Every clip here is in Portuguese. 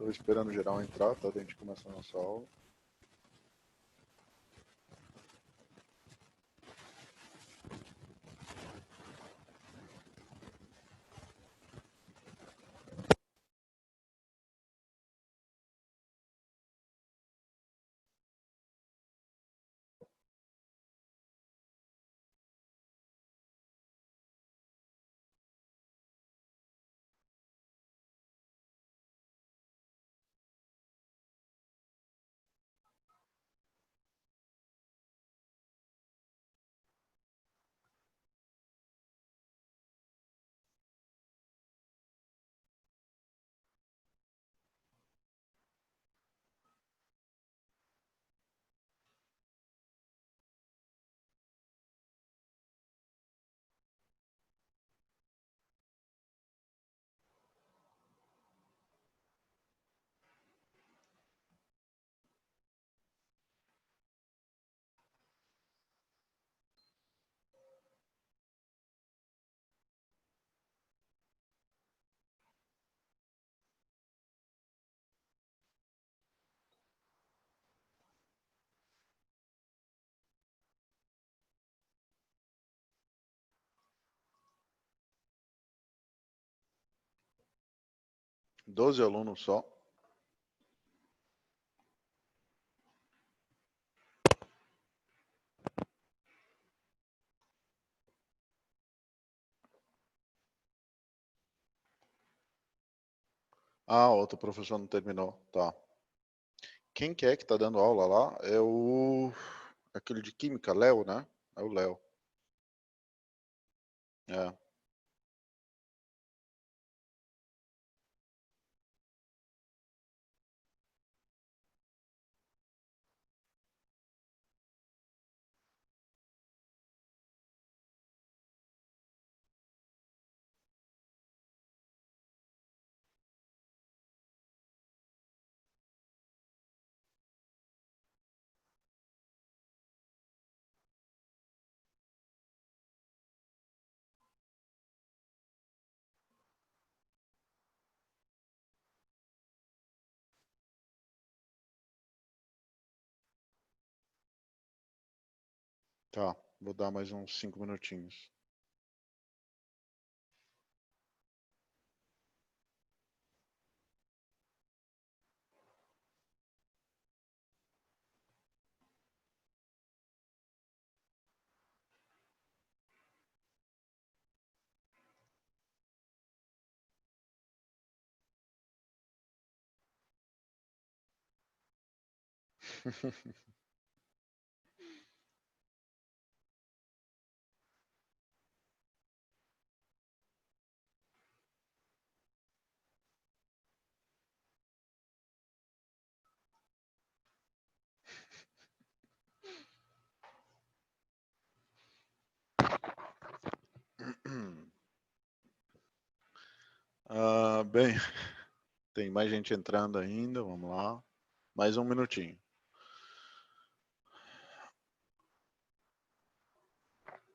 Estou esperando o geral entrar, tá? A gente começar a nossa aula. Doze alunos só. Ah, outro professor não terminou. Tá. Quem que é que tá dando aula lá? É o... aquele de química, Léo, né? É o Léo. É. Tá. Vou dar mais uns 5 minutinhos. Bem, tem mais gente entrando ainda, vamos lá. Mais um minutinho.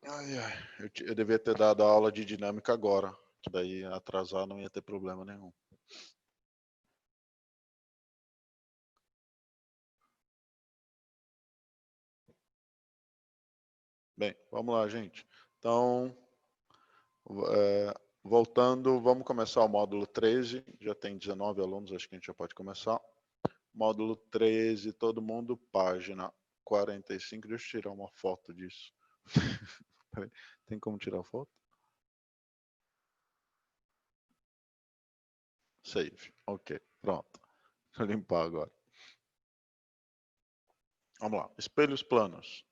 Ai, ai, eu devia ter dado a aula de dinâmica agora, que daí atrasar não ia ter problema nenhum. Bem, vamos lá, gente. Então, voltando, vamos começar o módulo 13. Já tem 19 alunos, acho que a gente já pode começar. Módulo 13, todo mundo, página 45. Deixa eu tirar uma foto disso. Tem como tirar foto? Save. Ok, pronto. Vou limpar agora. Vamos lá. Espelhos planos.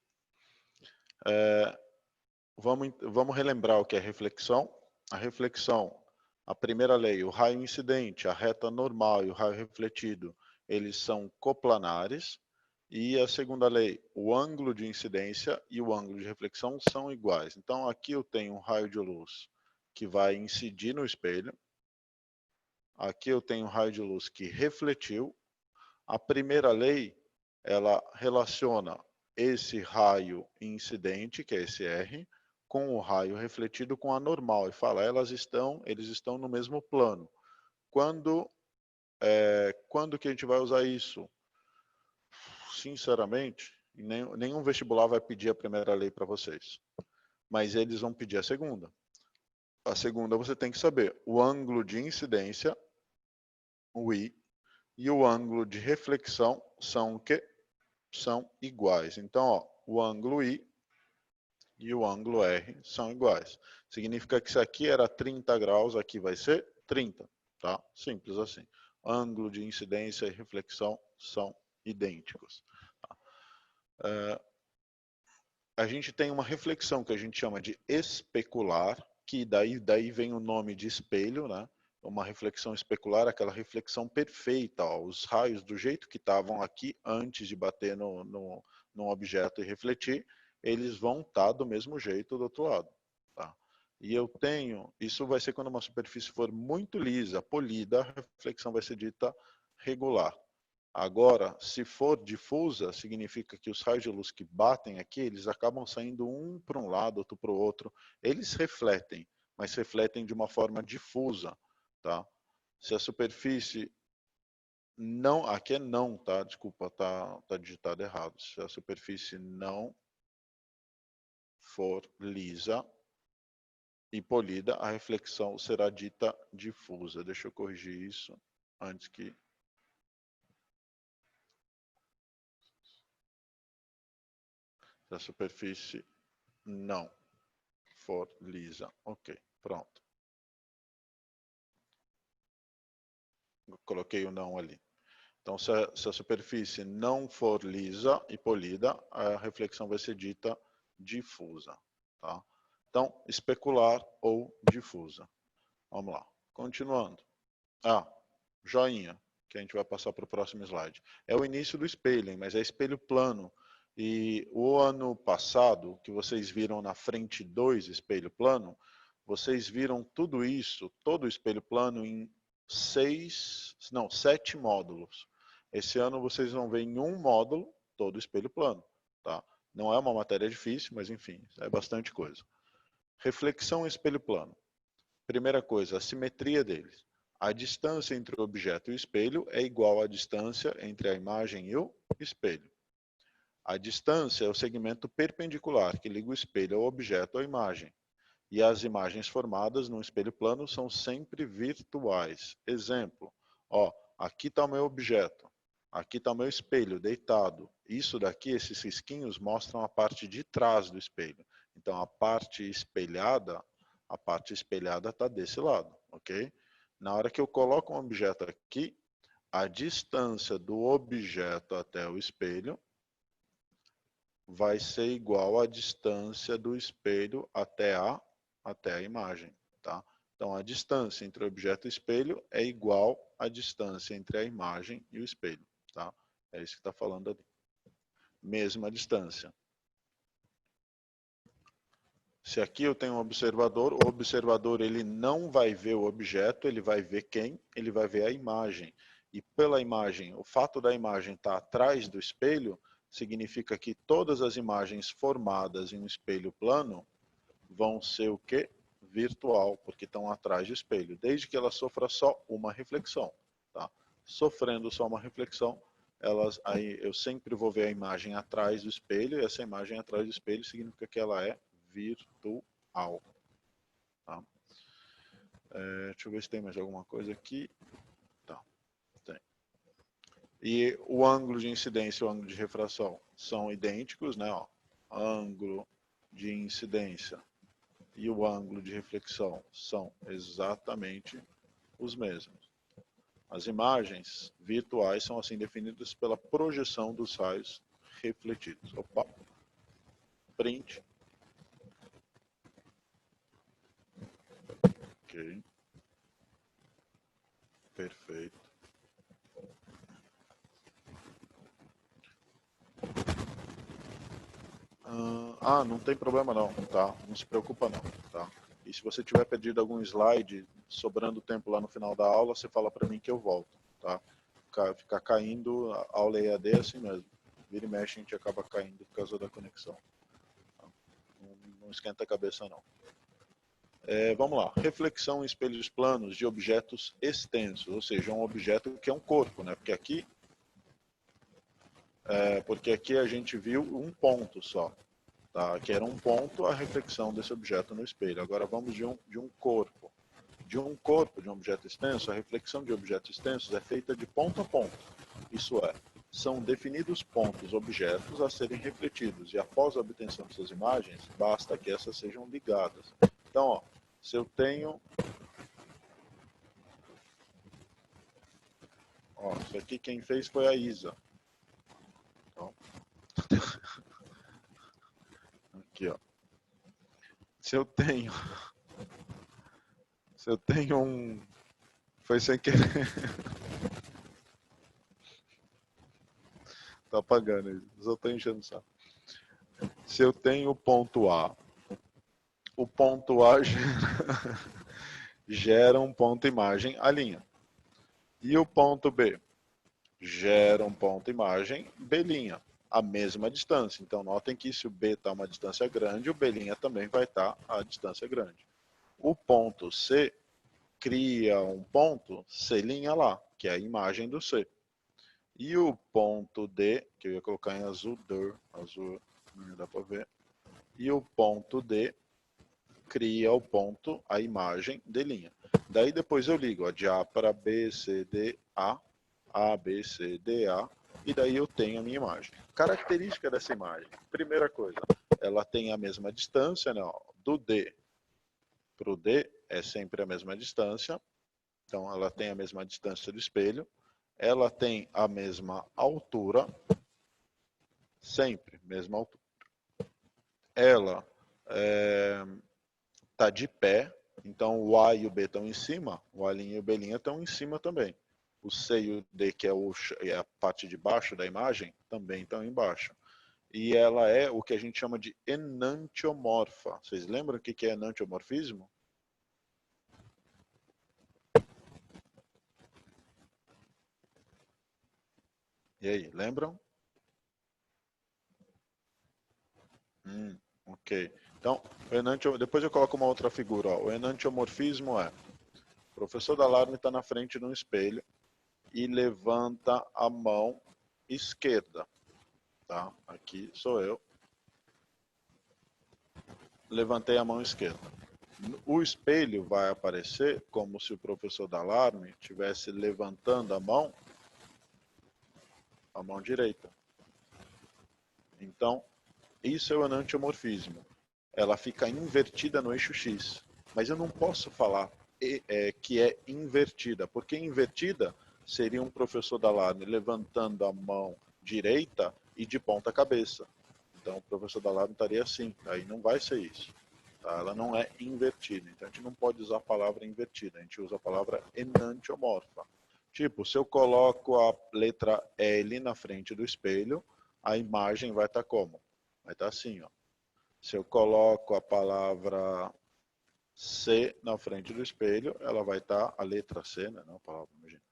Vamos relembrar o que é reflexão. A reflexão, a primeira lei, o raio incidente, a reta normal e o raio refletido, eles são coplanares. E a segunda lei, o ângulo de incidência e o ângulo de reflexão são iguais. Então aqui eu tenho um raio de luz que vai incidir no espelho. Aqui eu tenho um raio de luz que refletiu. A primeira lei, ela relaciona esse raio incidente, que é esse R, com o raio refletido com a normal, e fala, eles estão no mesmo plano. Quando Quando que a gente vai usar isso? Sinceramente, nenhum vestibular vai pedir a primeira lei para vocês. Mas eles vão pedir a segunda. A segunda você tem que saber o ângulo de incidência, o I, e o ângulo de reflexão são o quê? São iguais. Então, ó, o ângulo I e o ângulo R são iguais. Significa que se aqui era 30 graus, aqui vai ser 30. Tá? Simples assim. Ângulo de incidência e reflexão são idênticos. Tá? A gente tem uma reflexão que a gente chama de especular, que daí vem o nome de espelho, né? Uma reflexão especular, aquela reflexão perfeita, ó, os raios do jeito que estavam aqui antes de bater no objeto e refletir, eles vão estar do mesmo jeito do outro lado. Tá? E eu tenho, isso vai ser quando uma superfície for muito lisa, polida, a reflexão vai ser dita regular. Agora, se for difusa, significa que os raios de luz que batem aqui, eles acabam saindo um para um lado, outro para o outro. Eles refletem, mas refletem de uma forma difusa, tá? Se a superfície não, aqui é não, tá? Desculpa, tá digitado errado. Se a superfície não for lisa e polida, a reflexão será dita difusa. Deixa eu corrigir isso antes que... Se a superfície não for lisa. Ok, pronto. Eu coloquei o não ali. Então, se a superfície não for lisa e polida, a reflexão vai ser dita difusa. Tá? Então, especular ou difusa. Vamos lá. Continuando. Joinha, que a gente vai passar para o próximo slide. É o início do espelho, hein, mas é espelho plano. E o ano passado, que vocês viram na frente 2 espelho plano, vocês viram tudo isso, todo o espelho plano em 7 módulos. Esse ano vocês vão ver em um módulo todo o espelho plano. Tá? Não é uma matéria difícil, mas enfim, é bastante coisa. Reflexão em espelho plano. Primeira coisa, a simetria deles. A distância entre o objeto e o espelho é igual à distância entre a imagem e o espelho. A distância é o segmento perpendicular que liga o espelho ao objeto ou à imagem. E as imagens formadas num espelho plano são sempre virtuais. Exemplo, ó, aqui está o meu objeto, aqui está o meu espelho deitado. Isso daqui, esses risquinhos, mostram a parte de trás do espelho. Então, a parte espelhada está desse lado, ok? Na hora que eu coloco um objeto aqui, a distância do objeto até o espelho vai ser igual à distância do espelho até a imagem. Tá? Então, a distância entre o objeto e o espelho é igual à distância entre a imagem e o espelho. Tá? É isso que está falando ali. Mesma distância. Se aqui eu tenho um observador, o observador ele não vai ver o objeto, ele vai ver quem? Ele vai ver a imagem. E pela imagem, o fato da imagem estar atrás do espelho, significa que todas as imagens formadas em um espelho plano vão ser o quê? Virtual, porque estão atrás do espelho, desde que ela sofra só uma reflexão. Tá? Sofrendo só uma reflexão, aí eu sempre vou ver a imagem atrás do espelho, e essa imagem atrás do espelho significa que ela é virtual. Tá? Deixa eu ver se tem mais alguma coisa aqui. Tá, tem. E o ângulo de incidência e o ângulo de refração são idênticos, né? Ó, ângulo de incidência e o ângulo de reflexão são exatamente os mesmos. As imagens virtuais são assim definidas pela projeção dos raios refletidos. Opa, print. Ok. Perfeito. Não tem problema não, tá? Não se preocupa não, tá? E se você tiver perdido algum slide, sobrando tempo lá no final da aula, você fala para mim que eu volto, tá? Ficar caindo, a aula EAD é assim mesmo. Vira e mexe, a gente acaba caindo por causa da conexão. Tá? Não esquenta a cabeça não. Vamos lá, reflexão em espelhos planos de objetos extensos, ou seja, um objeto que é um corpo, né? Porque aqui a gente viu um ponto só, tá? Que era um ponto a reflexão desse objeto no espelho. Agora vamos de um corpo. De um corpo, de um objeto extenso, a reflexão de objetos extensos é feita de ponto a ponto. Isso é, são definidos pontos, objetos a serem refletidos, e após a obtenção dessas imagens, basta que essas sejam ligadas. Então, ó, se eu tenho... Ó, isso aqui quem fez foi a Isa. Então, aqui, ó. Se eu tenho um... Foi sem querer. Tá apagando aí. Só tô enchendo o saco. Se eu tenho o ponto A gera um ponto imagem A'. E o ponto B gera um ponto imagem B', a mesma distância. Então notem que se o B está a uma distância grande, o B' também vai estar a distância grande. O ponto C cria um ponto C' lá, que é a imagem do C. E o ponto D, que eu ia colocar em azul não dá para ver. E o ponto D cria o ponto, a imagem D'. Daí depois eu ligo ó, de A para B, C, D, A, B, C, D, A, e daí eu tenho a minha imagem. Característica dessa imagem. Primeira coisa, ela tem a mesma distância, né, ó, do D para o D é sempre a mesma distância. Então ela tem a mesma distância do espelho. Ela tem a mesma altura, sempre mesma altura. Ela está de pé, então o A e o B estão em cima, o A' e o B' estão em cima também. O C e o D, que é a parte de baixo da imagem, também estão embaixo. E ela é o que a gente chama de enantiomorfa. Vocês lembram o que é enantiomorfismo? E aí, lembram? Ok. Então, depois eu coloco uma outra figura. Ó. O enantiomorfismo é: o professor da alarme está na frente de um espelho e levanta a mão esquerda. Tá? Aqui sou eu. Levantei a mão esquerda. O espelho vai aparecer como se o professor da alarme estivesse levantando a mão direita. Então, isso é o enantiomorfismo. Ela fica invertida no eixo X. Mas eu não posso falar que é invertida, porque invertida seria um professor da alarme levantando a mão direita e de ponta cabeça. Então o professor da alarme estaria assim, aí não vai ser isso. Tá? Ela não é invertida, então a gente não pode usar a palavra invertida, a gente usa a palavra enantiomorfa. Tipo, se eu coloco a letra L na frente do espelho, a imagem vai estar como? Vai estar assim, ó. Se eu coloco a palavra C na frente do espelho, ela vai estar, a letra C, né, não a palavra, imagina,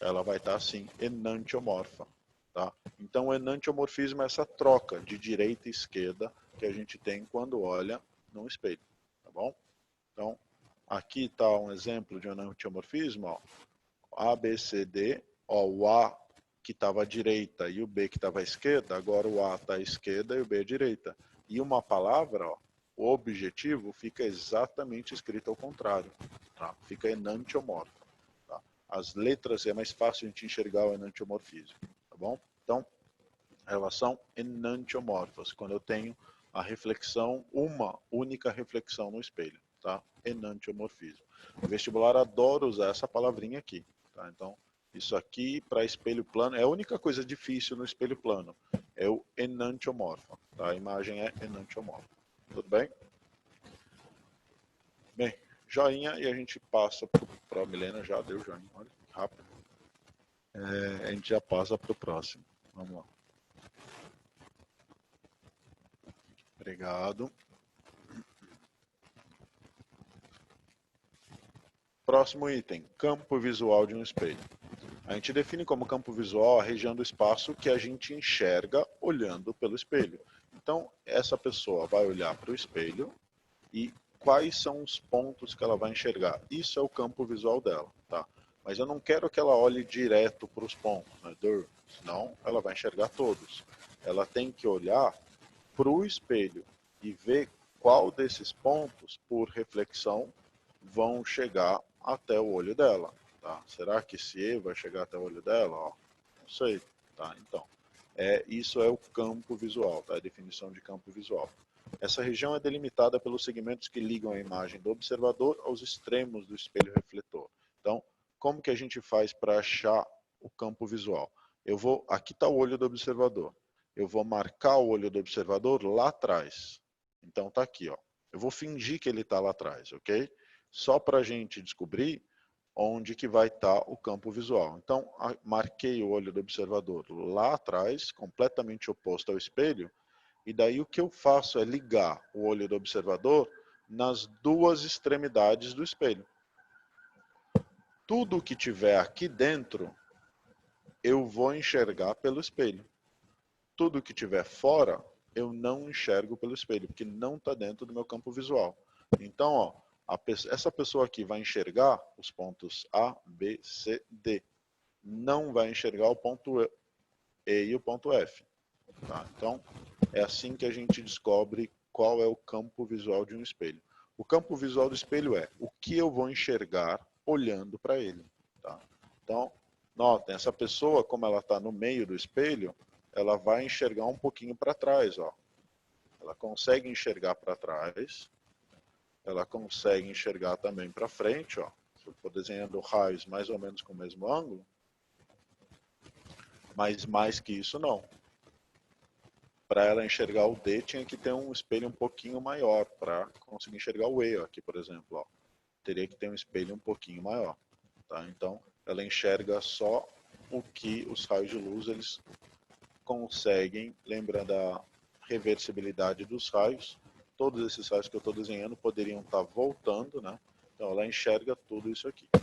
ela vai estar assim, enantiomorfa. Tá? Então, o enantiomorfismo é essa troca de direita e esquerda que a gente tem quando olha num espelho. Tá bom? Então, aqui está um exemplo de enantiomorfismo. Ó. A, B, C, D. Ó, o A que estava à direita e o B que estava à esquerda, agora o A está à esquerda e o B à direita. E uma palavra, ó, o objetivo fica exatamente escrito ao contrário. Tá? Fica enantiomorfo. Tá? As letras é mais fácil a gente enxergar o enantiomorfismo. Tá bom? Então, elas são enantiomorfas. Quando eu tenho a reflexão, uma única reflexão no espelho. Tá? Enantiomorfismo. O vestibular adora usar essa palavrinha aqui. Tá? Então, isso aqui para espelho plano é a única coisa difícil no espelho plano. É o enantiomorfa. Tá? A imagem é enantiomorfa. Tudo bem? Bem, joinha e a gente passa para a Milena. Já deu joinha, olha, rápido. A gente já passa para o próximo. Vamos lá. Obrigado. Próximo item, campo visual de um espelho. A gente define como campo visual a região do espaço que a gente enxerga olhando pelo espelho. Então, essa pessoa vai olhar para o espelho e quais são os pontos que ela vai enxergar. Isso é o campo visual dela, tá? Mas eu não quero que ela olhe direto para os pontos, né? Senão ela vai enxergar todos. Ela tem que olhar para o espelho e ver qual desses pontos, por reflexão, vão chegar até o olho dela. Tá? Será que esse E vai chegar até o olho dela? Ó, não sei. Tá? Então, isso é o campo visual, tá? A definição de campo visual. Essa região é delimitada pelos segmentos que ligam a imagem do observador aos extremos do espelho refletor. Então, como que a gente faz para achar o campo visual? Aqui está o olho do observador. Eu vou marcar o olho do observador lá atrás. Então está aqui, ó. Eu vou fingir que ele está lá atrás, ok? Só para a gente descobrir onde que vai estar o campo visual. Então, marquei o olho do observador lá atrás, completamente oposto ao espelho, e daí o que eu faço é ligar o olho do observador nas duas extremidades do espelho. Tudo que tiver aqui dentro, eu vou enxergar pelo espelho. Tudo que tiver fora, eu não enxergo pelo espelho, porque não está dentro do meu campo visual. Então, ó, essa pessoa aqui vai enxergar os pontos A, B, C, D. Não vai enxergar o ponto E e o ponto F. Tá? Então, é assim que a gente descobre qual é o campo visual de um espelho. O campo visual do espelho é o que eu vou enxergar olhando para ele. Tá? Então, notem, essa pessoa, como ela está no meio do espelho, ela vai enxergar um pouquinho para trás. Ó. Ela consegue enxergar para trás, ela consegue enxergar também para frente. Ó. Se eu for desenhando raios mais ou menos com o mesmo ângulo, mas mais que isso não. Para ela enxergar o D, tinha que ter um espelho um pouquinho maior para conseguir enxergar o E aqui, por exemplo. Ó. Teria que ter um espelho um pouquinho maior. Tá? Então, ela enxerga só o que os raios de luz eles conseguem, lembrando a reversibilidade dos raios, todos esses raios que eu estou desenhando poderiam estar voltando, né? Então ela enxerga tudo isso aqui, tá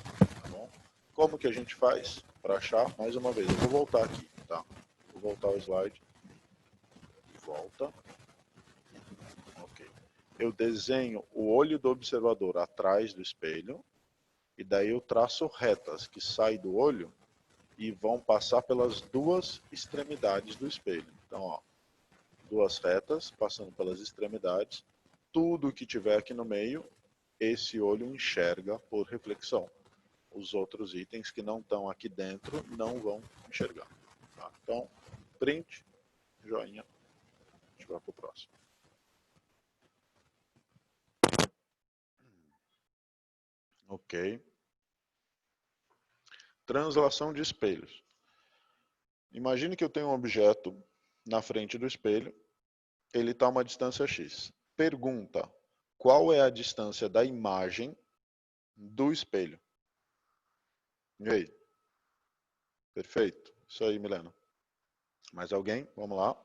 bom? Como que a gente faz para achar? Mais uma vez, eu vou voltar aqui, tá? Vou voltar o slide. Volta. Ok. Eu desenho o olho do observador atrás do espelho e daí eu traço retas que saem do olho e vão passar pelas duas extremidades do espelho. Então, ó, duas retas passando pelas extremidades. Tudo que tiver aqui no meio, esse olho enxerga por reflexão. Os outros itens que não estão aqui dentro não vão enxergar. Tá? Então, print, joinha, a gente vai para o próximo. Ok. Translação de espelhos. Imagine que eu tenho um objeto na frente do espelho, ele está a uma distância x. Pergunta, qual é a distância da imagem do espelho? E aí? Perfeito. Isso aí, Milena. Mais alguém? Vamos lá.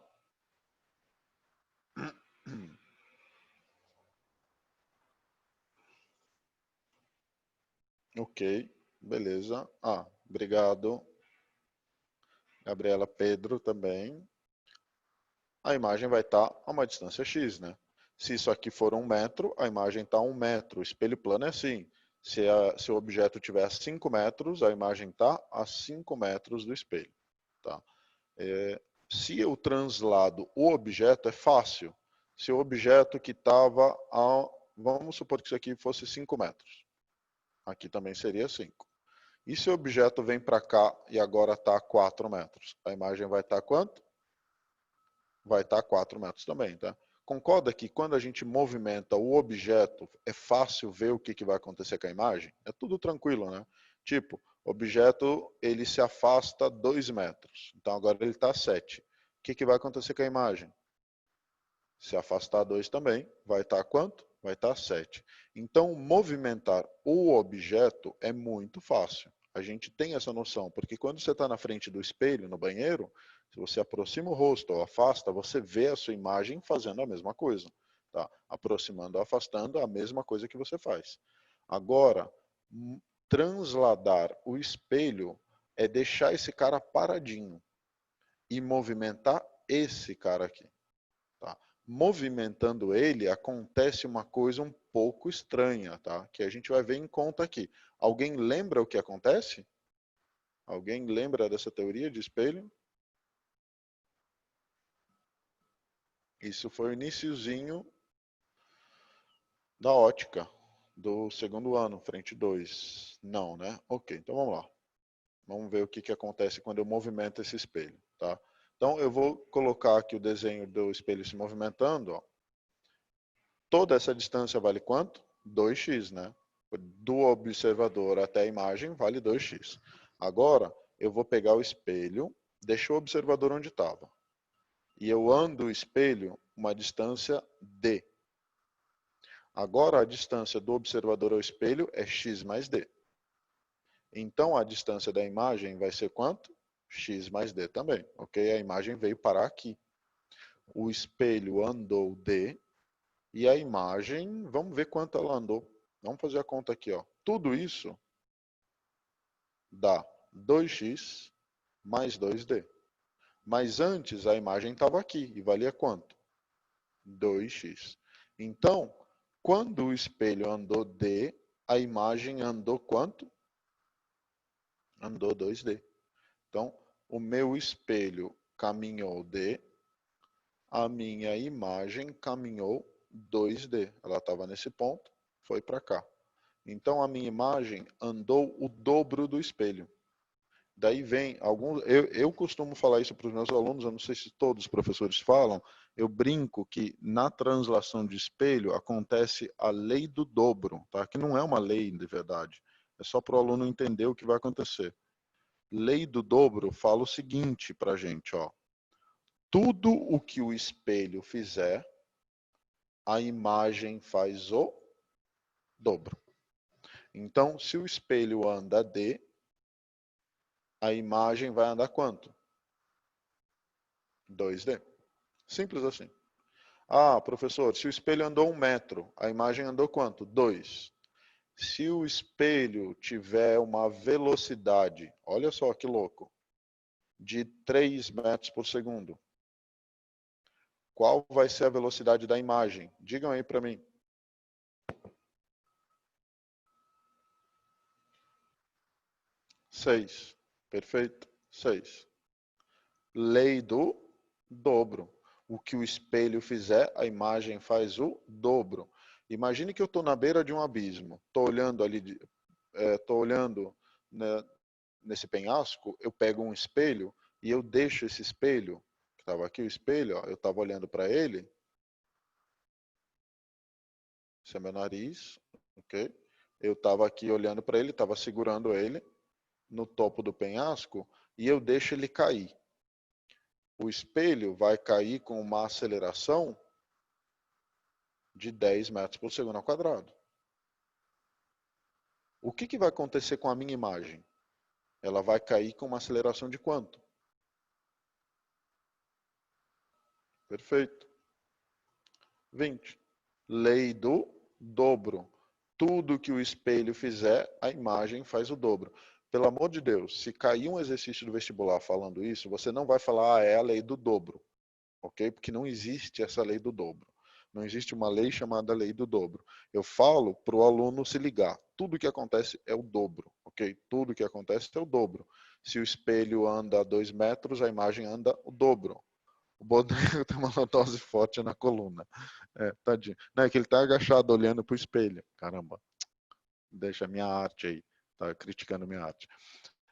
Ok, beleza. Obrigado. Gabriela Pedro também. A imagem vai estar a uma distância x, né? Se isso aqui for 1 metro, a imagem está a 1 metro. O espelho plano é assim. Se o objeto tiver 5 metros, a imagem está a 5 metros do espelho. Tá? Se eu translado o objeto, é fácil. Se o objeto que estava a... Vamos supor que isso aqui fosse 5 metros. Aqui também seria 5. E se o objeto vem para cá e agora está a 4 metros? A imagem vai estar quanto? Vai estar a 4 metros também, tá? Concorda que quando a gente movimenta o objeto, é fácil ver o que vai acontecer com a imagem? É tudo tranquilo, né? Tipo, o objeto ele se afasta 2 metros. Então agora ele está a 7. O que vai acontecer com a imagem? Se afastar 2 também, vai estar quanto? Vai estar 7. Então, movimentar o objeto é muito fácil. A gente tem essa noção, porque quando você está na frente do espelho, no banheiro, se você aproxima o rosto ou afasta, você vê a sua imagem fazendo a mesma coisa. Tá? Aproximando ou afastando, a mesma coisa que você faz. Agora, transladar o espelho é deixar esse cara paradinho e movimentar esse cara aqui. Tá? Movimentando ele, acontece uma coisa um pouco estranha, tá? Que a gente vai ver em conta aqui. Alguém lembra o que acontece? Alguém lembra dessa teoria de espelho? Isso foi o iniciozinho da ótica do segundo ano, frente 2. Não, né? Ok, então vamos lá. Vamos ver o que acontece quando eu movimento esse espelho, tá? Então eu vou colocar aqui o desenho do espelho se movimentando, ó. Toda essa distância vale quanto? 2x, né? Do observador até a imagem vale 2x. Agora, eu vou pegar o espelho, deixo o observador onde estava. E eu ando o espelho uma distância d. Agora, a distância do observador ao espelho é x mais d. Então, a distância da imagem vai ser quanto? X mais d também, ok? A imagem veio parar aqui. O espelho andou d, e a imagem, vamos ver quanto ela andou. Vamos fazer a conta aqui, ó. Tudo isso dá 2x mais 2d. Mas antes a imagem estava aqui e valia quanto? 2x. Então, quando o espelho andou d, a imagem andou quanto? Andou 2d. Então, o meu espelho caminhou d, a minha imagem caminhou 2d. Ela estava nesse ponto, foi para cá. Então a minha imagem andou o dobro do espelho. Daí vem alguns. Eu costumo falar isso para os meus alunos, eu não sei se todos os professores falam, eu brinco que na translação de espelho acontece a lei do dobro, tá? Que não é uma lei de verdade. É só para o aluno entender o que vai acontecer. Lei do dobro fala o seguinte para a gente, ó. Tudo o que o espelho fizer, a imagem faz o dobro. Então, se o espelho anda d, a imagem vai andar quanto? 2D. Simples assim. Ah, professor, se o espelho andou 1 metro, a imagem andou quanto? 2. Se o espelho tiver uma velocidade, olha só que louco, de 3 metros por segundo, qual vai ser a velocidade da imagem? Digam aí para mim. 6. Perfeito? 6. Lei do dobro. O que o espelho fizer, a imagem faz o dobro. Imagine que eu estou na beira de um abismo, estou olhando ali, estou olhando, né, nesse penhasco, eu pego um espelho e eu deixo esse espelho, que estava aqui o espelho, ó, eu estava olhando para ele, esse é meu nariz, ok? Eu estava aqui olhando para ele, estava segurando ele no topo do penhasco e eu deixo ele cair. O espelho vai cair com uma aceleração de 10 metros por segundo ao quadrado. O que vai acontecer com a minha imagem? Ela vai cair com uma aceleração de quanto? Perfeito. 20. Lei do dobro. Tudo que o espelho fizer, a imagem faz o dobro. Pelo amor de Deus, se cair um exercício do vestibular falando isso, você não vai falar, é a lei do dobro, ok? Porque não existe essa lei do dobro. Não existe uma lei chamada lei do dobro. Eu falo para o aluno se ligar. Tudo que acontece é o dobro, ok? Tudo que acontece é o dobro. Se o espelho anda 2 metros, a imagem anda o dobro. O Bodega tem uma lordose forte na coluna. É, tadinho. Não, é que ele tá agachado olhando pro espelho. Caramba, deixa a minha arte aí. Tá criticando minha arte.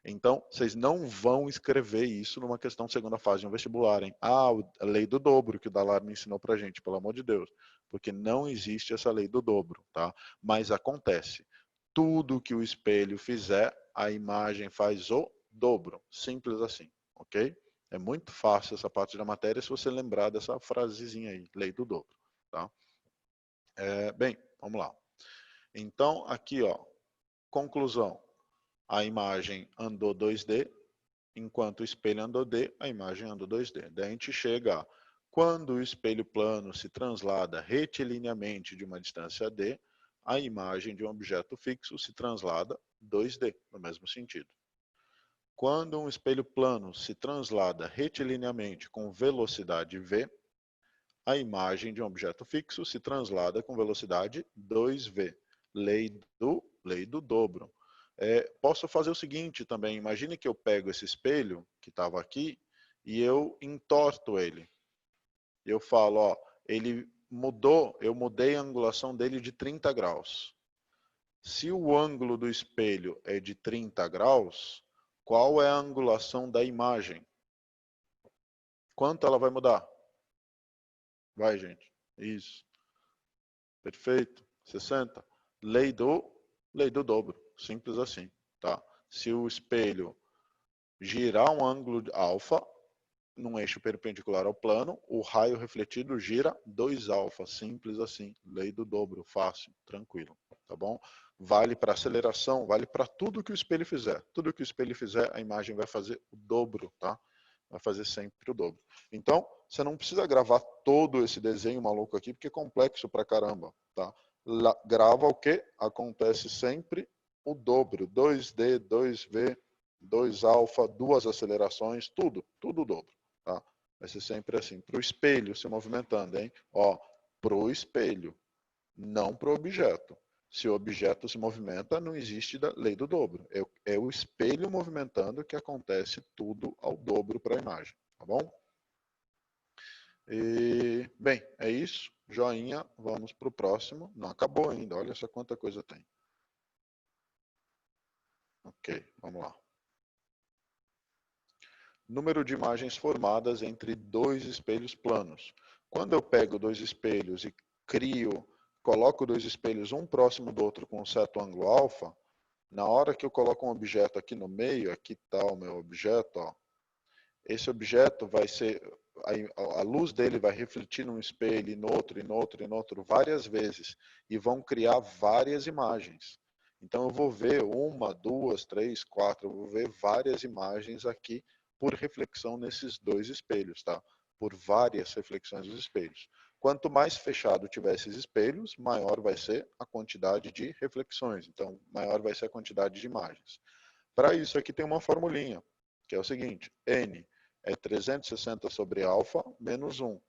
Então, vocês não vão escrever isso numa questão segunda fase de um vestibular, hein? Ah, a lei do dobro que o Dalar me ensinou pra gente, pelo amor de Deus. Porque não existe essa lei do dobro, tá? Mas acontece. Tudo que o espelho fizer, a imagem faz o dobro. Simples assim, ok? É muito fácil essa parte da matéria se você lembrar dessa frasezinha aí, lei do dobro, tá? Bem, vamos lá. Então, aqui, ó, conclusão. A imagem andou 2D, enquanto o espelho andou D, a imagem andou 2D. Daí a gente chega a, quando o espelho plano se translada retilinamente de uma distância D, a imagem de um objeto fixo se translada 2D, no mesmo sentido. Quando um espelho plano se translada retilinamente com velocidade v, a imagem de um objeto fixo se translada com velocidade 2v. Lei do dobro. Posso fazer o seguinte também, imagine que eu pego esse espelho que estava aqui e eu entorto ele. Eu falo, ó, ele mudou, eu mudei a angulação dele de 30 graus. Se o ângulo do espelho é de 30 graus, qual é a angulação da imagem? Quanto ela vai mudar? Vai, gente. Isso. Perfeito. 60. Lei do dobro. Simples assim. Tá? Se o espelho girar um ângulo alfa, num eixo perpendicular ao plano, o raio refletido gira 2α. Simples assim. Lei do dobro. Fácil. Tranquilo. Tá bom? Vale para aceleração, vale para tudo que o espelho fizer. Tudo que o espelho fizer, a imagem vai fazer o dobro, tá? Vai fazer sempre o dobro. Então, você não precisa gravar todo esse desenho maluco aqui, porque é complexo pra caramba, tá? Grava o que? Acontece sempre o dobro. 2D, 2V, 2α, duas acelerações, tudo o dobro, tá? Vai ser sempre assim. Pro espelho se movimentando, hein? Ó, pro espelho, não pro objeto. Se o objeto se movimenta, não existe a lei do dobro. É o espelho movimentando que acontece tudo ao dobro para a imagem, tá bom? Bem, é isso. Joinha, vamos para o próximo. Não acabou ainda, olha só quanta coisa tem. Ok, vamos lá. Número de imagens formadas entre dois espelhos planos. Quando eu pego dois espelhos e coloco dois espelhos um próximo do outro com um certo ângulo alfa, na hora que eu coloco um objeto aqui no meio, aqui está o meu objeto, ó, esse objeto vai ser, a luz dele vai refletir num espelho, e no outro, e no outro, e no outro, várias vezes, e vão criar várias imagens. Então eu vou ver uma, duas, três, quatro, eu vou ver várias imagens aqui por reflexão nesses dois espelhos, tá? Por várias reflexões dos espelhos. Quanto mais fechado tiver esses espelhos, maior vai ser a quantidade de reflexões. Então, maior vai ser a quantidade de imagens. Para isso aqui tem uma formulinha, que é o seguinte, N é 360 sobre alfa menos 1.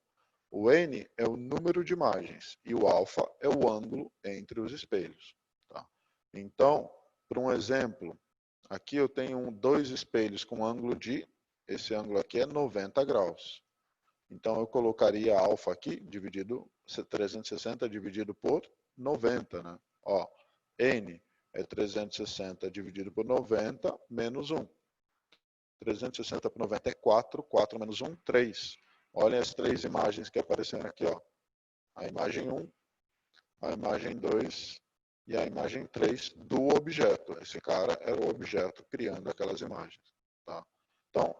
O N é o número de imagens e o alfa é o ângulo entre os espelhos. Tá? Então, para um exemplo, aqui eu tenho dois espelhos com ângulo esse ângulo aqui é 90 graus. Então eu colocaria alfa aqui, 360 dividido por 90, né? Ó, N é 360 dividido por 90 menos 1. 360 por 90 é 4, 4 menos 1, 3. Olhem as três imagens que apareceram aqui, ó. A imagem 1, a imagem 2 e a imagem 3 do objeto. Esse cara era o objeto criando aquelas imagens. Tá? Então,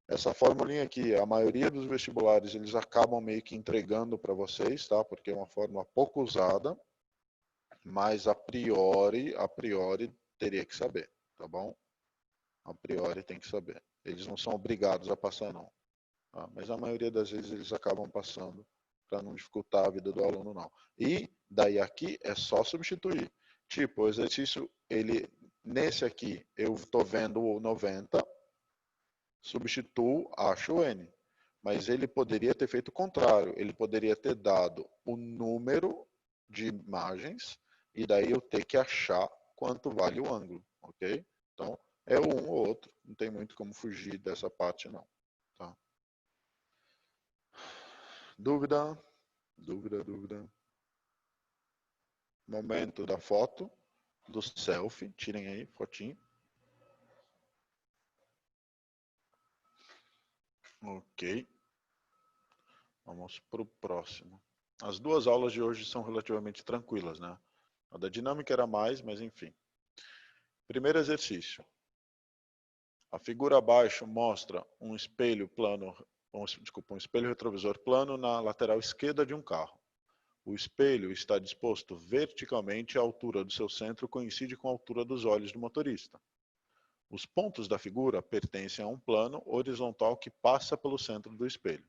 essa formulinha aqui, a maioria dos vestibulares, eles acabam meio que entregando para vocês, tá? Porque é uma fórmula pouco usada, mas a priori teria que saber, tá bom? A priori tem que saber. Eles não são obrigados a passar, não. Tá? Mas a maioria das vezes eles acabam passando para não dificultar a vida do aluno, não. E daí aqui é só substituir. Tipo, o exercício, nesse aqui, eu estou vendo o 90, substituo, acho o N. Mas ele poderia ter feito o contrário. Ele poderia ter dado o número de imagens e daí eu ter que achar quanto vale o ângulo, ok? Então, é um ou outro. Não tem muito como fugir dessa parte, não. Tá? Dúvida? Dúvida? Momento da foto, do selfie. Tirem aí, fotinho. Ok. Vamos para o próximo. As duas aulas de hoje são relativamente tranquilas, né? A da dinâmica era mais, mas enfim. Primeiro exercício. A figura abaixo mostra um espelho plano, um espelho retrovisor plano na lateral esquerda de um carro. O espelho está disposto verticalmente à altura do seu centro, coincide com a altura dos olhos do motorista. Os pontos da figura pertencem a um plano horizontal que passa pelo centro do espelho.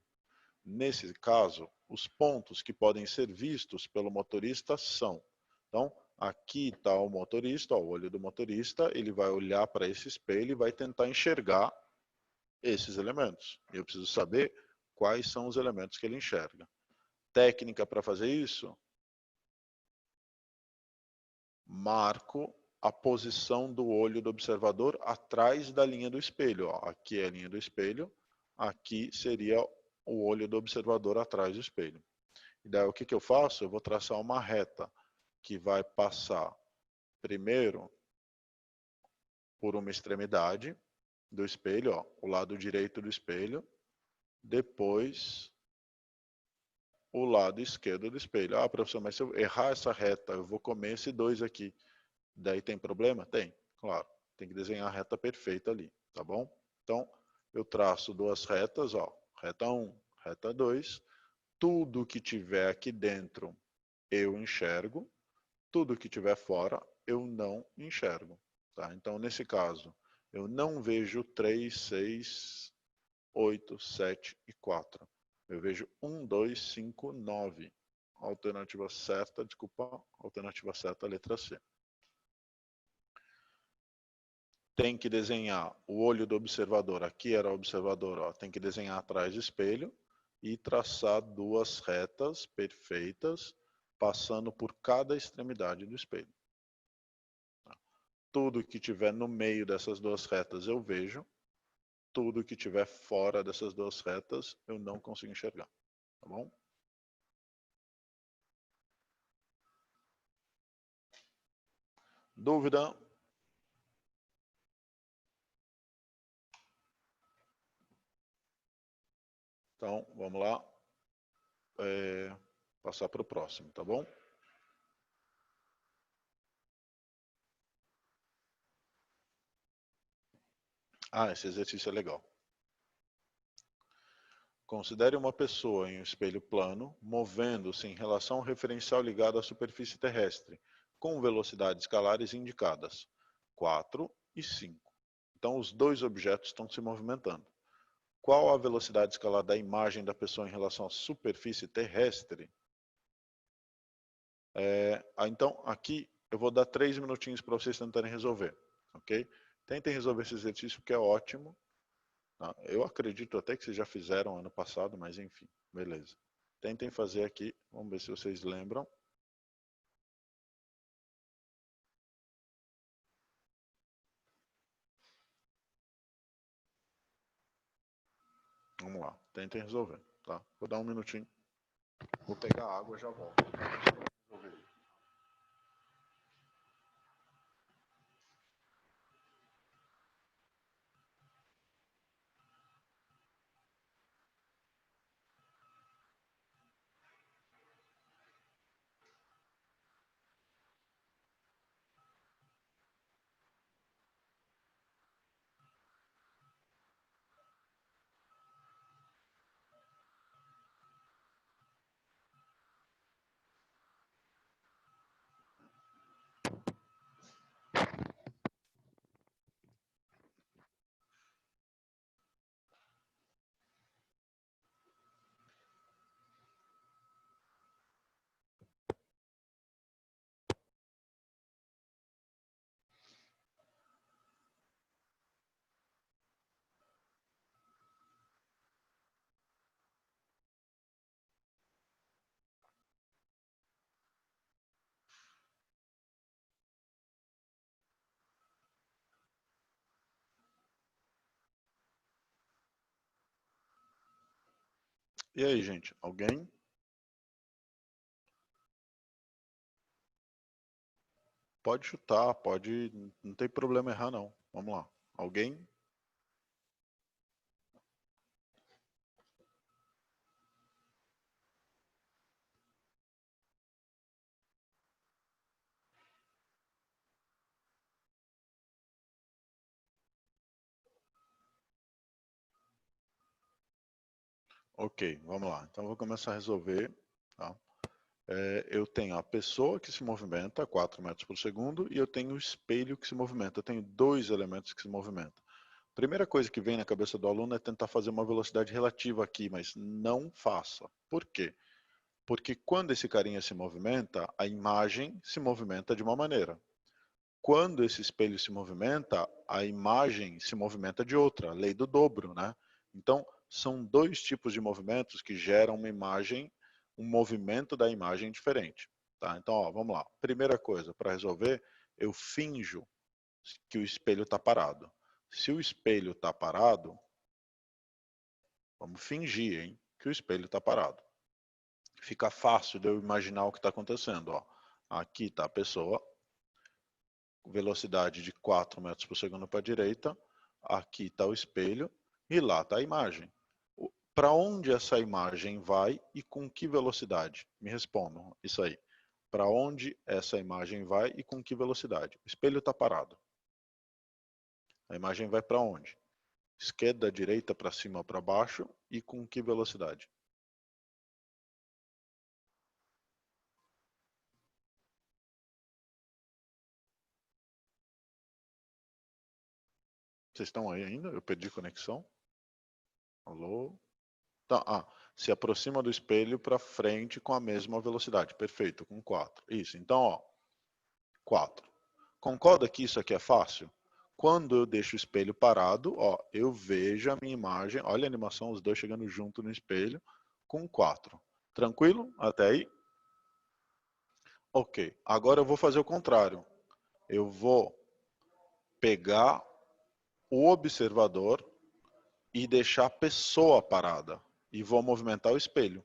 Nesse caso, os pontos que podem ser vistos pelo motorista são, então, aqui está o motorista, ó, o olho do motorista, ele vai olhar para esse espelho e vai tentar enxergar esses elementos. Eu preciso saber quais são os elementos que ele enxerga. Técnica para fazer isso? Marco a posição do olho do observador atrás da linha do espelho. Ó. Aqui é a linha do espelho, aqui seria o olho do observador atrás do espelho. E daí o que eu faço? Eu vou traçar uma reta que vai passar primeiro por uma extremidade do espelho, ó, o lado direito do espelho, depois o lado esquerdo do espelho. Ah, professor, mas se eu errar essa reta, eu vou comer esse 2 aqui. Daí tem problema? Tem, claro. Tem que desenhar a reta perfeita ali, tá bom? Então, eu traço duas retas, ó, reta 1, reta 2. Tudo que tiver aqui dentro, eu enxergo. Tudo que tiver fora, eu não enxergo. Tá? Então, nesse caso, eu não vejo 3, 6, 8, 7 e 4. Eu vejo 1, 2, 5, 9. Alternativa certa, desculpa, alternativa certa, letra C. Tem que desenhar o olho do observador, aqui era o observador, ó, tem que desenhar atrás do espelho e traçar duas retas perfeitas, passando por cada extremidade do espelho. Tudo que tiver no meio dessas duas retas eu vejo, tudo que tiver fora dessas duas retas eu não consigo enxergar, tá bom? Dúvida? Então, vamos lá. Passar para o próximo, tá bom? Ah, esse exercício é legal. Considere uma pessoa em um espelho plano, movendo-se em relação ao referencial ligado à superfície terrestre, com velocidades escalares indicadas, 4 e 5. Então, os dois objetos estão se movimentando. Qual a velocidade escalar da imagem da pessoa em relação à superfície terrestre? Então, aqui eu vou dar 3 minutinhos para vocês tentarem resolver, ok? Tentem resolver esse exercício que é ótimo. Eu acredito até que vocês já fizeram ano passado, mas enfim, beleza. Tentem fazer aqui, vamos ver se vocês lembram. Vamos lá, tentem resolver, tá? Vou dar um minutinho. Vou pegar água e já volto. Resolver. E aí, gente, alguém? Pode chutar, pode, não tem problema errar não. Vamos lá. Alguém? Ok, vamos lá. Então eu vou começar a resolver. Tá? Eu tenho a pessoa que se movimenta a 4 metros por segundo e eu tenho o espelho que se movimenta. Eu tenho dois elementos que se movimentam. Primeira coisa que vem na cabeça do aluno é tentar fazer uma velocidade relativa aqui, mas não faça. Por quê? Porque quando esse carinha se movimenta, a imagem se movimenta de uma maneira. Quando esse espelho se movimenta, a imagem se movimenta de outra, a lei do dobro, né? Então, são dois tipos de movimentos que geram uma imagem um movimento da imagem diferente. Tá? Então, ó, vamos lá. Primeira coisa, para resolver, eu finjo que o espelho está parado. Se o espelho está parado, vamos fingir, hein, que o espelho está parado. Fica fácil de eu imaginar o que está acontecendo. Ó. Aqui está a pessoa, velocidade de 4 metros por segundo para a direita, aqui está o espelho e lá está a imagem. Para onde essa imagem vai e com que velocidade? Me respondam isso aí. Para onde essa imagem vai e com que velocidade? O espelho está parado. A imagem vai para onde? Esquerda, direita, para cima ou para baixo e com que velocidade? Vocês estão aí ainda? Eu perdi conexão. Alô? Tá, se aproxima do espelho para frente com a mesma velocidade. Perfeito, com 4. Isso, então, ó, 4. Concorda que isso aqui é fácil? Quando eu deixo o espelho parado, ó, eu vejo a minha imagem, olha a animação, os dois chegando junto no espelho, com 4. Tranquilo? Até aí? Ok, agora eu vou fazer o contrário. Eu vou pegar o observador e deixar a pessoa parada. E vou movimentar o espelho.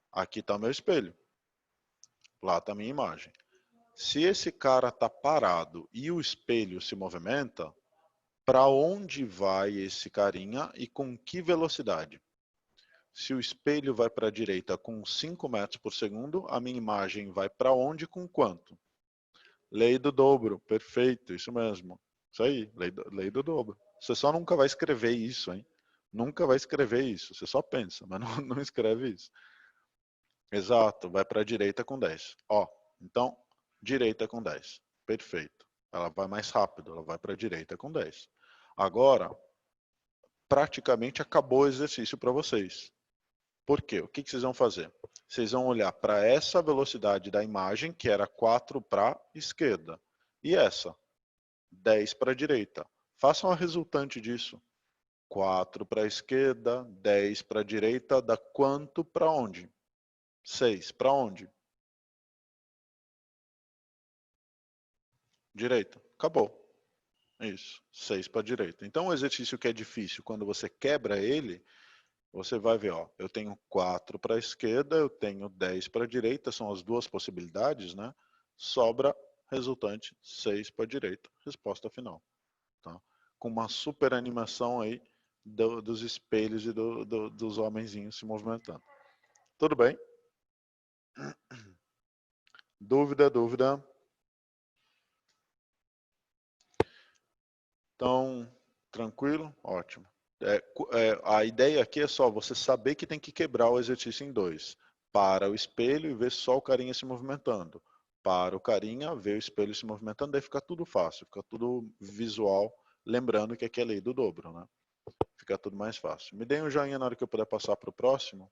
Aqui está o meu espelho. Lá está a minha imagem. Se esse cara está parado e o espelho se movimenta, para onde vai esse carinha e com que velocidade? Se o espelho vai para a direita com 5 metros por segundo, a minha imagem vai para onde com quanto? Lei do dobro, perfeito, isso mesmo. Isso aí, lei do dobro. Você só nunca vai escrever isso, hein? Nunca vai escrever isso, você só pensa, mas não escreve isso. Exato, vai para a direita com 10. Ó, então, direita com 10. Perfeito. Ela vai mais rápido, ela vai para a direita com 10. Agora, praticamente acabou o exercício para vocês. Por quê? O que vocês vão fazer? Vocês vão olhar para essa velocidade da imagem, que era 4 para a esquerda, e essa, 10 para a direita. Façam a resultante disso. 4 para a esquerda, 10 para a direita, dá quanto para onde? 6 para onde? Direita. Acabou. Isso. 6 para a direita. Então, o exercício que é difícil, quando você quebra ele, você vai ver, ó, eu tenho 4 para a esquerda, eu tenho 10 para a direita, são as duas possibilidades, né? Sobra resultante 6 para a direita. Resposta final. Tá? Com uma super animação aí dos espelhos e dos homenzinhos se movimentando. Tudo bem? Dúvida, dúvida? Então, tranquilo? Ótimo. A ideia aqui é só você saber que tem que quebrar o exercício em dois. Para o espelho e ver só o carinha se movimentando. Para o carinha, ver o espelho se movimentando, daí fica tudo fácil, fica tudo visual, lembrando que aqui é a lei do dobro, né? Fica tudo mais fácil. Me dê um joinha na hora que eu puder passar para o próximo.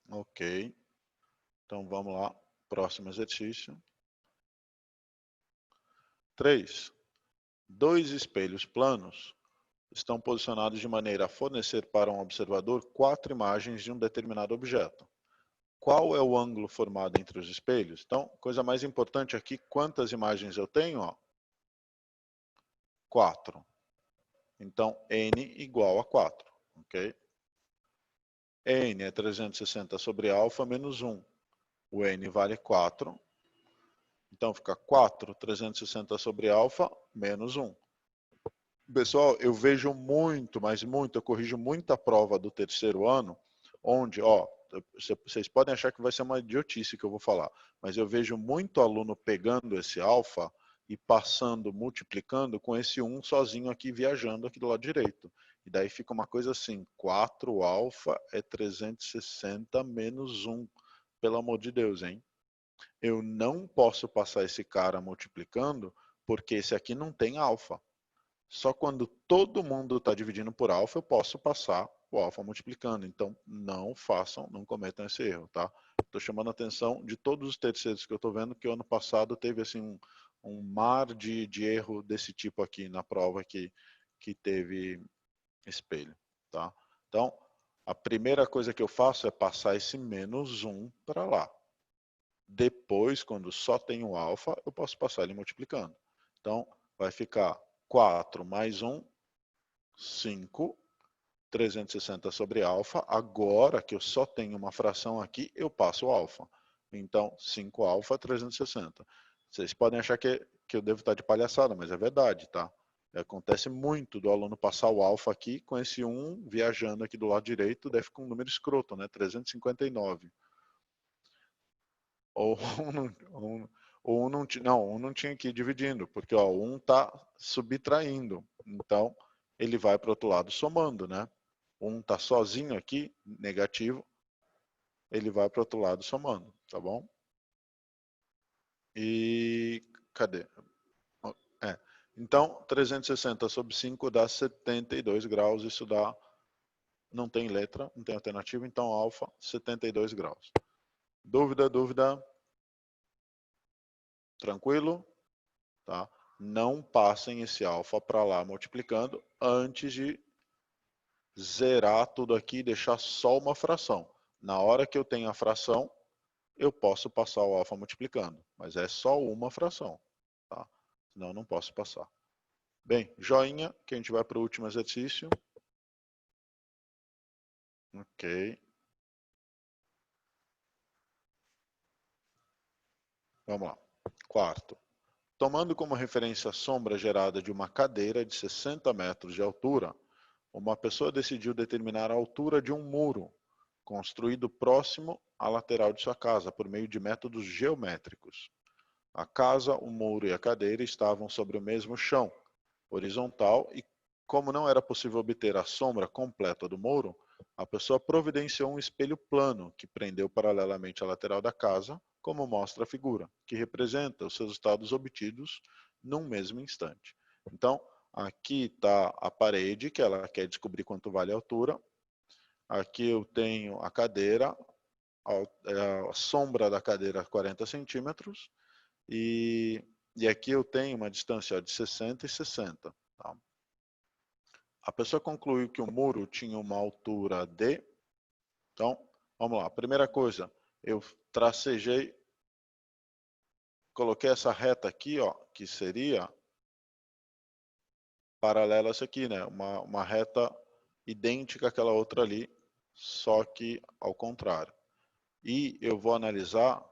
Ok. Então vamos lá. Próximo exercício. 3. Dois espelhos planos estão posicionados de maneira a fornecer para um observador 4 imagens de um determinado objeto. Qual é o ângulo formado entre os espelhos? Então, coisa mais importante aqui, quantas imagens eu tenho? Ó? 4. Então, n igual a 4. Okay? N é 360 sobre alfa menos 1. O n vale 4. Então, fica 4, 360 sobre alfa menos 1. Pessoal, eu vejo muito, mas muito, eu corrijo muita prova do terceiro ano, onde, ó, vocês podem achar que vai ser uma idiotice que eu vou falar, mas eu vejo muito aluno pegando esse alfa e passando, multiplicando com esse 1 sozinho aqui, viajando aqui do lado direito. E daí fica uma coisa assim, 4 alfa é 360 menos 1. Pelo amor de Deus, hein? Eu não posso passar esse cara multiplicando, porque esse aqui não tem alfa. Só quando todo mundo está dividindo por alfa, eu posso passar o alfa multiplicando. Então, não façam, não cometam esse erro, tá? Estou chamando a atenção de todos os terceiros que eu estou vendo, que o ano passado teve assim um mar de erro desse tipo aqui na prova que teve espelho, tá? Então, a primeira coisa que eu faço é passar esse menos 1 para lá. Depois, quando só tenho alfa, eu posso passar ele multiplicando. Então, vai ficar 4 mais 1, 5, 360 sobre alfa. Agora que eu só tenho uma fração aqui, eu passo o alfa. Então, 5 alfa, 360. Vocês podem achar que eu devo estar de palhaçada, mas é verdade, tá? Acontece muito do aluno passar o alfa aqui, com esse 1 viajando aqui do lado direito, deve ficar um número escroto, né? 359. Ou um não tinha que ir dividindo, porque ó, um está subtraindo. Então, ele vai para o outro lado somando, né? Um está sozinho aqui, negativo, ele vai para o outro lado somando, tá bom? E cadê? É. Então, 360 sobre 5 dá 72 graus, isso dá, não tem letra, não tem alternativa, então alfa, 72 graus. Dúvida, dúvida? Tranquilo? Tá? Não passem esse alfa para lá multiplicando antes de zerar tudo aqui e deixar só uma fração. Na hora que eu tenho a fração, eu posso passar o alfa multiplicando, mas é só uma fração, tá? Senão eu não posso passar. Bem, joinha, que a gente vai para o último exercício. Ok. Vamos lá. Quarto. Tomando como referência a sombra gerada de uma cadeira de 60 metros de altura, uma pessoa decidiu determinar a altura de um muro construído próximo à lateral de sua casa por meio de métodos geométricos. A casa, o muro e a cadeira estavam sobre o mesmo chão, horizontal, e como não era possível obter a sombra completa do muro, a pessoa providenciou um espelho plano que prendeu paralelamente à lateral da casa, como mostra a figura, que representa os resultados obtidos num mesmo instante. Então, aqui está a parede, que ela quer descobrir quanto vale a altura. Aqui eu tenho a cadeira, a sombra da cadeira 40 centímetros. E aqui eu tenho uma distância de 60 e 60. Tá? A pessoa concluiu que o muro tinha uma altura de... Então, vamos lá. Primeira coisa, eu tracejei, coloquei essa reta aqui, ó, que seria paralela a essa aqui, né? Uma reta idêntica àquela outra ali, só que ao contrário. E eu vou analisar,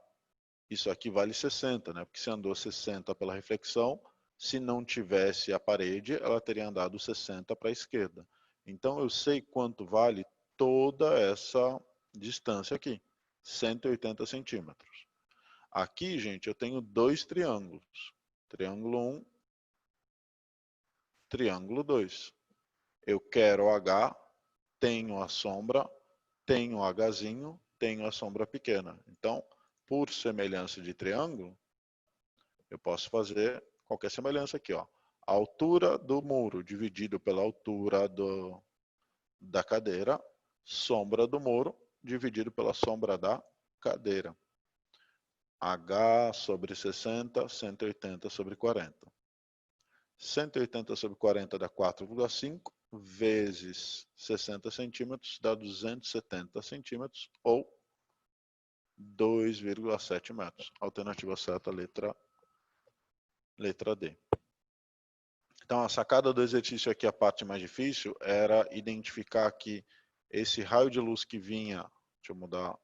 isso aqui vale 60, né? Porque se andou 60 pela reflexão, se não tivesse a parede, ela teria andado 60 para a esquerda. Então eu sei quanto vale toda essa distância aqui, 180 centímetros. Aqui, gente, eu tenho dois triângulos. Triângulo 1, triângulo 2. Eu quero H, tenho a sombra, tenho Hzinho, tenho a sombra pequena. Então, por semelhança de triângulo, eu posso fazer qualquer semelhança aqui, ó. A altura do muro dividido pela altura da cadeira, sombra do muro dividido pela sombra da cadeira. H sobre 60, 180 sobre 40. 180 sobre 40 dá 4,5, vezes 60 centímetros dá 270 centímetros, ou 2,7 metros. Alternativa certa, letra D. Então, a sacada do exercício aqui, a parte mais difícil, era identificar que esse raio de luz que vinha, deixa eu mudar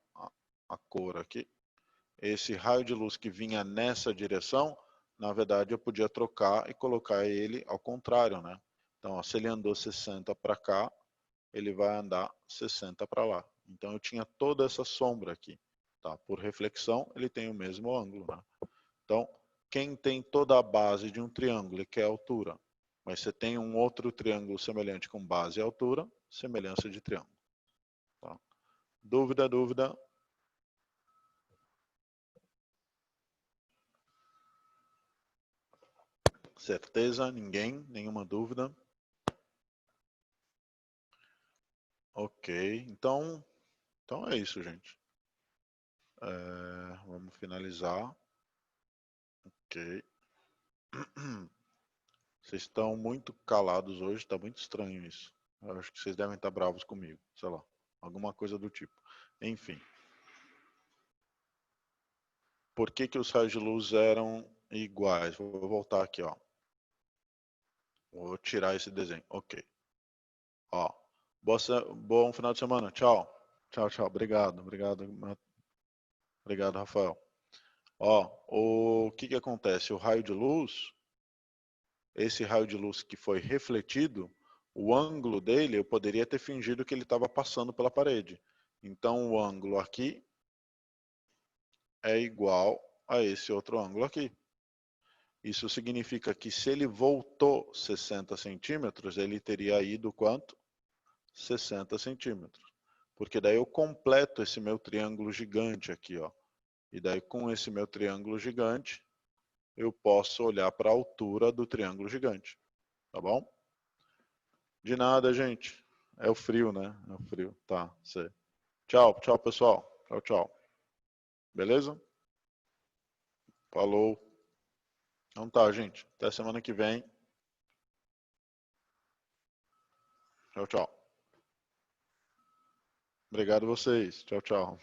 a cor aqui, esse raio de luz que vinha nessa direção, na verdade eu podia trocar e colocar ele ao contrário, né? Então, ó, se ele andou 60 para cá, ele vai andar 60 para lá. Então, eu tinha toda essa sombra aqui. Tá? Por reflexão, ele tem o mesmo ângulo. Né? Então, quem tem toda a base de um triângulo e quer altura, mas você tem um outro triângulo semelhante com base e altura, semelhança de triângulo. Tá? Dúvida, dúvida? Certeza? Ninguém? Nenhuma dúvida? Ok, então é isso, gente. Vamos finalizar. Ok. Vocês estão muito calados hoje, está muito estranho isso. Eu acho que vocês devem estar bravos comigo, sei lá, alguma coisa do tipo. Enfim. Por que que os raios de luz eram iguais? Vou voltar aqui, ó. Vou tirar esse desenho. Ok. Ó. Bom final de semana. Tchau. Tchau, tchau. Obrigado. Obrigado, Rafael. Ó, o que que acontece? O raio de luz, esse raio de luz que foi refletido, o ângulo dele, eu poderia ter fingido que ele estava passando pela parede. Então, o ângulo aqui é igual a esse outro ângulo aqui. Isso significa que se ele voltou 60 centímetros, ele teria ido quanto? 60 centímetros. Porque daí eu completo esse meu triângulo gigante aqui, ó. E daí com esse meu triângulo gigante, eu posso olhar para a altura do triângulo gigante. Tá bom? De nada, gente. É o frio, né? É o frio. Tá, sei. Tchau, tchau, pessoal. Tchau, tchau. Beleza? Falou. Então tá, gente. Até semana que vem. Tchau, tchau. Obrigado a vocês. Tchau, tchau.